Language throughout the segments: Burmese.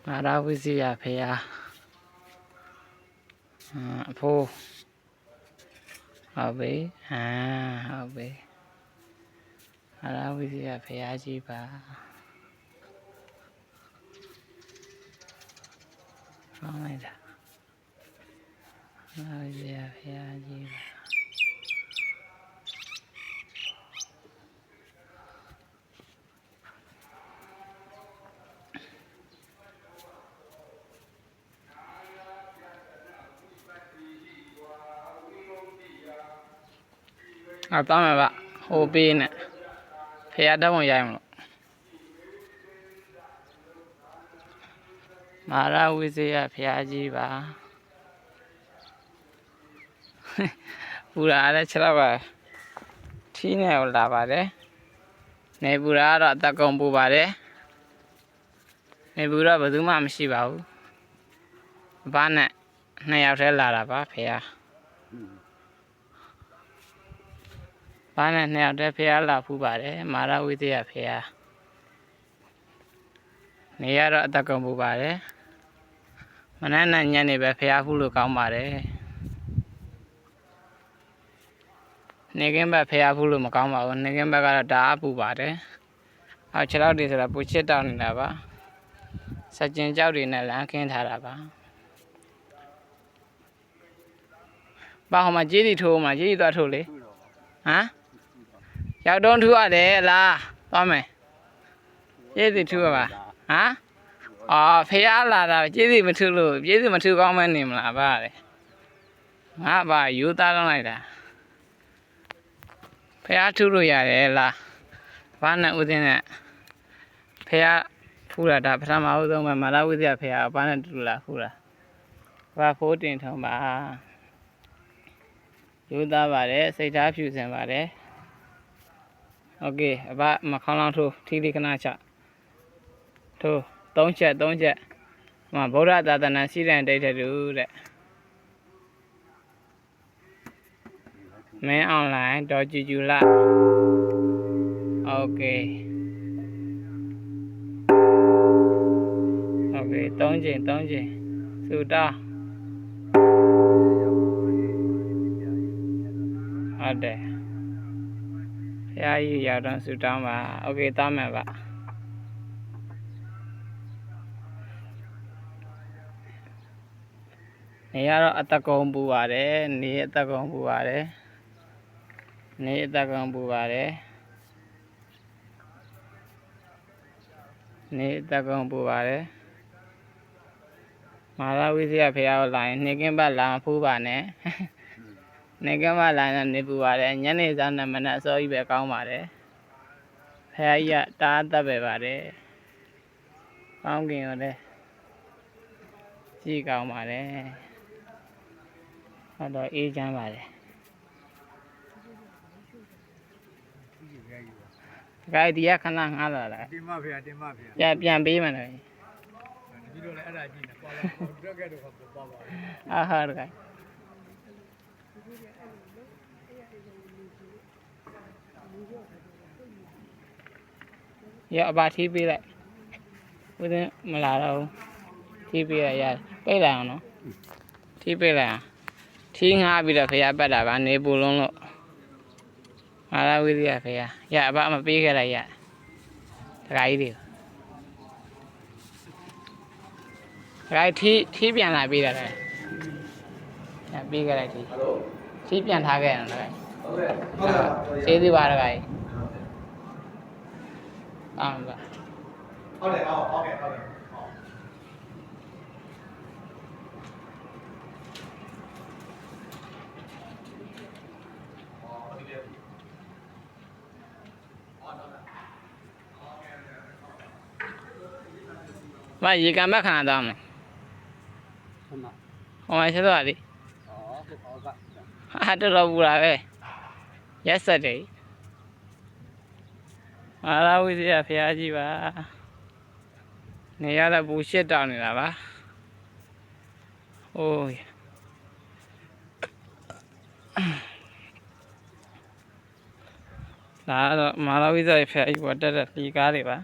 မာရဝိဇ္ဇယဖရာအဖိုးဟုတ်ပြီဟုတ်ပြီမာရဝိဇ္ဇယဖရာကြီးပါကောင်းလိုက်တာမာရဝိဇ္ဇယဖရာကြီးပါတောင်းမှာပါဟိုပေးနဲ့ဖရာတောင်းဝင်ရိုက်မလို့မာရဝိဇ္ဇယဖရာကြီးပါပူရာလည်း6လောက်ပါထီးနေလာပါတယ်နေပူရာကတော့အသက်ကုန်ပူပါတယ်နေပူတော့ဘယ်သူမှမရှိပါဘူးဘာနဲ့2ယောက်တည်းလာတာပါဖရာဘာနဲ့2ယောက်တည်းဖရာလာဖူးပါတယ်မာရဝိဇ္ဇယဖရာနေရတော့အသက်ကုန်ပူပါတယ်မနက်နဲ့ညနေပဲဖရာဖူးလို့ကောင်းပါတယ်နေကင်းဘက်ဖရာဖူးလို့မကောင်းပါဘူးနေကင်းဘက်ကတော့တအားပူပါတယ်6လောက်တည်းဆိုတော့ပူချစ်တောင်းနေတာပါစကြင်ကြောက်တွေနဲ့လမ်းခင်းထားတာပါဘာဟိုမှာကြေးတီထိုးမှာကြေးတီသွားထိုးလေဟမ်ရောက်တော့ထိုးရတယ်လားသွားမယ်ကြေးတီထိုးပါဟမ်ဖះလာတာကြေးစီမထုလို့ကြေးစီမထုကောင်းမနေမလားဗါလေငါဗါယူသားလုံးလိုက်တာဖះထုလို့ရတယ်လားဘာနဲ့ဥစဉ်နဲ့ဖះဖူးတာဒါပထမအဆုံးပဲမာရဝိဇ္ဇယဖះဘာနဲ့တူလားဖူးတာဘာဖိုးတင်ထုံးပါယူသားပါတယ်စိတ်ထားဖြူစင်ပါတယ်โอเคအဘမခေါင်းလောင်းထိုးထီးလေးခဏချထိုး3ချက်မှာဗုဒ္ဓသာသနာရှိတဲ့ဒိဋ္ဌတူတဲ့မင်းအွန်လိုင်းဒေါ်ကျူကျူလာโอเค3ချိန်စူတာဟုတ်တယ်ဖရာကြီးရောက်တော့စူတောင်းပါโอเคတောင်းမယ်ပါနေရတော့အသက်ကုန်ပူပါတယ်နေအသက်ကုန်ပူပါတယ်နေအသက်ကုန်ပူပါတယ်နေအသက်ကုန်ပူပါတယ်မာရဝိဇ္ဇယဖရာကိုလာရင်နေကင်းဘက်လာမဖူးပါနဲ့နေကင်းဘက်လာရင်နေပူပါတယ်ညနေစားနဲ့မနက်အစောကြီးပဲကောင်းပါတယ်ဖရာကြီးကတားသက်ပဲပါတယ်ကောင်းကင်ကိုလည်းကြည့်ကောင်းပါတယ်ဟုတ်တော့အေးချမ်းပါတယ်ကြိုက်တရားခဏငားလာလားတင်မဖေပြန်ပေးမယ်နော်ဒီလိုလည်းအဲ့ဒါကြည့်နေပါလားတွက်ကဲတော့ပါပါအာဟာရကဲရအပါထီးပေးလိုက်ဦးသိမလာတော့ထီးပေးရရပိတ်လိုက်အောင်နော်ထီးပေးလိုက်အောင်ထီးငှားပြီးတော့ဖရာပတ်တာပါနေပူလုံးလို့မာရဝိဇ္ဇယဖရာရအဘမပေးခဲ့လိုက်ရတခါကြီးတွေတခါထီးပြန်လာပေးတာလေရပေးခဲ့လိုက်ထီးပြန်ထားခဲ့ရအောင်လေဟုတ်ကဲ့ကျေးဇူးပါတခါကြီးအောင်ပါဟုတ်တယ်ဟုတ်ကဲ့မရေကံဘက်ခဏတောင်းမယ်ဟိုမှာဆက်သွားလေဟာတော်ဘူးလားပဲရက်ဆက်တယ်မာရဝိဇ္ဇယဖရာကြီးပါနေရတဲ့ဘူရှစ်တောင်းနေတာပါโอ้ยဒါတော့မာရဝိဇ္ဇယဖရာကြီးပေါ်တက်တဲ့ဒီကားတွေပါ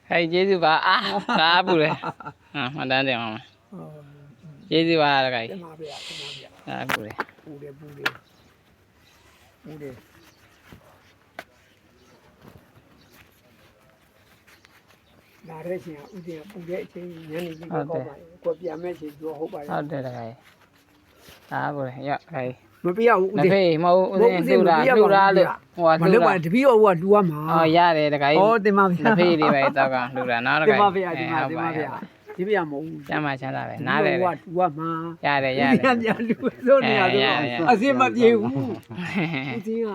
ဟဲ့ကျေးဇူးပါအာဒါပူတယ်ဟာမှတ်တမ်းတင်အောင်ကျေးဇူးပါတကကြီး တင်ပါဗျာတင်ပါဗျာ ဒါပူတယ် ပူတယ်လာတဲ့ချိန်ကဥတည်ပူတဲ့အချိန်ညနေကြီးကောက်ပါကိုပြန်မဲ့ချိန်ပြောဟုတ်ပါရဲ့ ဟုတ်တယ်တကကြီးဒါပူတယ်ရောက်ခိုင်း မပြရဘူးဥ လက် တည် ဖေးမဟုတ်ဦးစင်းလှူတာလို့ဟိုက မ လှူ လုပ်ပါ တာ တပီတော့ဟိုကလူရမှာ အော်ရတယ်တကကြီး ဩတင်ပါဗျာ လက်ဖေးလေးပဲတောက်ကလှူတာနော်တက တင် ကြီး ပါဗျာတင်ပါဗျာဒီပြမဟုတ်ဘူး ကျမ်းမချမ်းသာပဲနားတယ် ဟိုကလူရမှာ ရတယ်ရ ပြန်ပြန်လူဆိုနေရတော့အစင်မပြေဘူးဥတည်က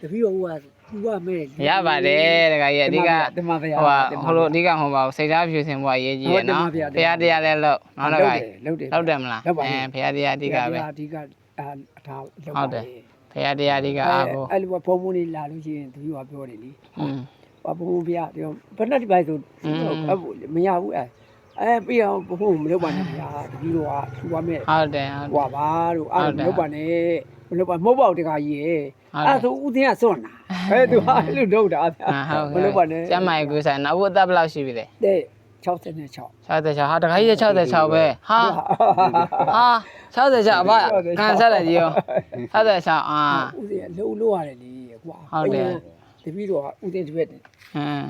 တပီတော့ဟိုကလူရမဲ့ ရပါတယ်တကကြီးအဓိက တင်ပါဗျာ ဟိုလိုအဓိကဟိုပါစိတ်ဓာတ်ဖြူစင်ဖို့အရေးကြီးရနော်ဖရားတရားလည်းလို့နော်တကကြီး လုပ်တယ် ဟုတ်တယ်မလားဖရားတရားအဓိကပဲ အဓိကအထားလုပ် ဟုတ်တယ်ဖရားတရားအဓိကအားကို အဲ့လိုဘုံဘုံလေးလာလို့ရှိရင်တပီတော့ပြောတယ်လी อืม ဘာဘုံဘုရားပြောဘယ်နဲ့ဒီပိုင်းဆိုမရဘူးပြီးအောင်ဘုံမလုပ်ပါနဲ့ဗျာတပီတော့ထူပါမဲ့ ဟုတ်တယ်ဟုတ် ဟွာပါတို့အဲ့လိုလုပ်ပါနဲ့မလုပ်ပါမဟုတ်ပါဘူးတခါကြီးရဲ့အဲ့ဆိုဦးသင်းကစွန့်တာသူကအဲ့လိုလုပ်တာဗျာ ဟုတ် မလုပ်ပါနဲ့ ကျမ်းမာရေးကိုဆိုင်နောက်ဘုအသက်ဘယ်လောက်ရှိပြီလဲ တဲ့66 66ဟာတခါကြီး66ပဲဟာ66အဘကန်ဆက်တယ်ကြီးရော66အာ ဦးသင်းလှုပ်လို့ရတယ်လေကွာတပီတော့ဦးသင်းတပည့်တယ် ဟမ်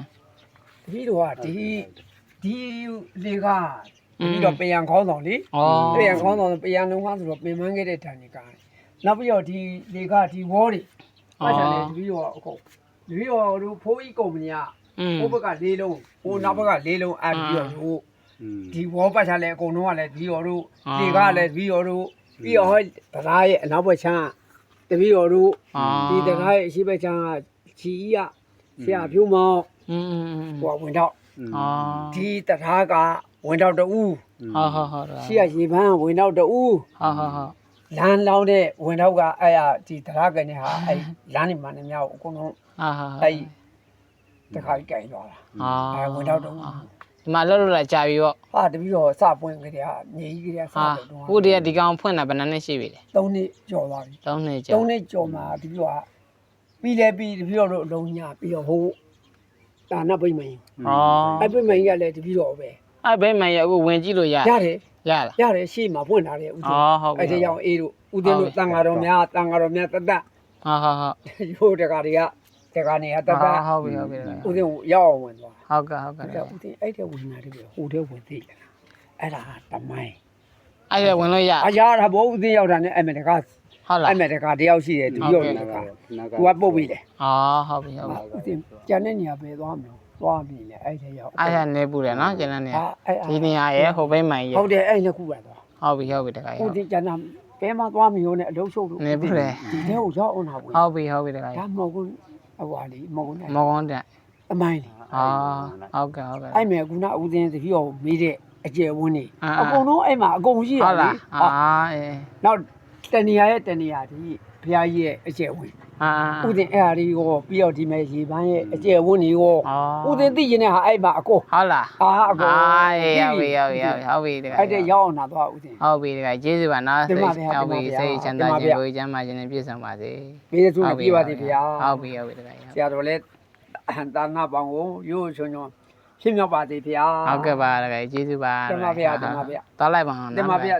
တပီတော့ဒီလေကတပီတော့ပယံခေါင်းဆောင်လေ ဩ ပယံခေါင်းဆောင်ပယံလုံးကားဆိုတော့ပင်မန်းခဲ့တဲ့တန်ကြီးကနောက်ပြီးတော့ဒီလေကဒီဝေါ်တွေအားချတယ်တပီတော့အခုတပီတော့တို့ဖိုးကြီးကုမ္ပဏီက ဟိုဘက်က၄လုံးဟိုနောက်ဘက်က၄လုံးအပ်ပြီးတော့တို့ဒီဘောပတ်ချလဲအကုန်လုံးကလည်းဒီရော်တို့ဒီကလည်းဒီရော်တို့ပြီးတော့ဟောတရားရဲ့အနောက်ဘက်ချမ်းတပီတော်တို့ဒီတရားရဲ့အရှိဘက်ချမ်းကချီကြီးကဆရာဖြိုးမောင်ဟိုဝင်တော့ဒီတရားကဝင်တော့တူ ဟုတ် ရှိရရေပန်းဝင်တော့တူ ဟုတ်လမ်းလောင်းတဲ့ဝင်တော့ကအဲ့ရဒီတရားကနေဟာအဲ့လမ်းနေမှလည်းများအကုန်လုံးအဲ့တခါကြီးကြိုင်သွားတာအဲ့ဝင်တော့တူ ဒီမှာလှုပ်လာကြာပြီပေါ့ ဟာတပီတော့စပွင့်ကြတဲ့ဟာမြေကြီးကြတဲ့စတော့တော့ ခုတည်းကဒီကောင်ဖွင့်တာဘယ်နှစ်နှစ်ရှိပြီလဲ 3နှစ်ကျော်သွားပြီ 3နှစ်ကြာ 3နှစ်ကျော်မှာတပီတော့ပြီးလဲပြီးတပီတော့တို့အလုံးညာပြီးတော့ဟိုဒါနပိမ့်မင်းအဲ့ပိမ့်မင်းကလည်းတပီတော့ပဲ အဲ့ဘယ်မှရအခုဝင်ကြည့်လို့ရ ရတယ် ရလား ရတယ်ရှေ့မှာဖွင့်ထားတယ်ဦးတင် ဟုတ်ပြီ အဲ့ဒီကြောင့်အေးတို့ဦးတင်တို့တန်ဃာတော်များတတ်ဟုတ်ရိုးတကာတွေကတကာနေရတတ် ဟုတ်ပြီ ဦးတင်ရောက်အောင်ဝင်သွား ဟုတ်ကဲ့ ဦးတင်အဲ့တဲ့ဝင်လာတယ်ဟိုတဲ့ဝင်သေးတယ်အဲ့ဒါတမိုင်း အဲ့ဒါဝင်လို့ရ အရာတာဘိုးဦးတင်ရောက်တာနဲ့အဲ့မဲ့တကာ ဟုတ်လား အဲ့မဲ့တကာတယောက်ရှိတယ်သူပြောတယ်တကာသူကပုတ်ပြီးတယ် ဟုတ်ပြီ ဦးတင်ကျန်တဲ့နေရာပဲသွားမလို့သွားပြီလေအဲ့တဲ့ရောက် အဲ့ဒါနေပူတယ်နော်ကျန်တဲ့နေရာ အဲ့ ဒီနေရာရဲ့ဟိုဘိမှန်ရဲ့ ဟုတ်တယ်အဲ့နှစ်ခုပဲသွား ဟုတ်ပြီတခါကြီး ဦးတင်ကျန်တာဘဲမှာသွားမလို့နဲ့အလုံးရှုပ်လို့ နေပူတယ် ဒီထဲကိုရောက်အောင်တာဘူး ဟုတ်ပြီတခါကြီး ဒါမဟုတ်ဘူးဟိုဟာလीမဟုတ်ဘူး မော်ကွန်တက် အမိုင်းလी ဟုတ်ကဲ့ အဲ့မဲ့ခုနဦးသိန်းတပီတော့မေးတဲ့အကျယ်ဝန်းနေအကုန်လုံးအဲ့မှာအကုန်ရှိရ ဟုတ် လေ လားအေး နောက်တနေရာရဲ့တနေရာဒီဘုရားကြီးရဲ့အကျယ်ဝန်းဦးသိန်းအဲ့ဟာလေးကိုပြီးတော့ဒီမဲ့ရေပန်းရဲ့အကျယ်ဝန်းနေကိုဦးသိန်းသိရင်လည်းဟာအဲ့မှာအကုန် ဟုတ်လား အကုန် ဟုတ်ပြီတခါ အဲ့တဲ့ရောက်အောင်တာသွားဦးသိန်း ဟုတ်ပြီတခါကျေးဇူးပါနော်စိတ်ချမ်းသာခြင်းကိုကျမ်းမာခြင်းနဲ့ပြည့်စုံပါစေ ပေးတဲ့သူနဲ့ပြပါသေးဗျာ ဟုတ်ပြီတခါ ဆရာတော်လည်းသာနာပေါင်းကိုရိုးချုံချုံဖြစ်မြောက်ပါသေးဗျာ ဟုတ်ကဲ့ပါတခါကျေးဇူးပါ တင်ပါဗျာ တောက်လိုက်ပါအောင် တင်ပါဗျာ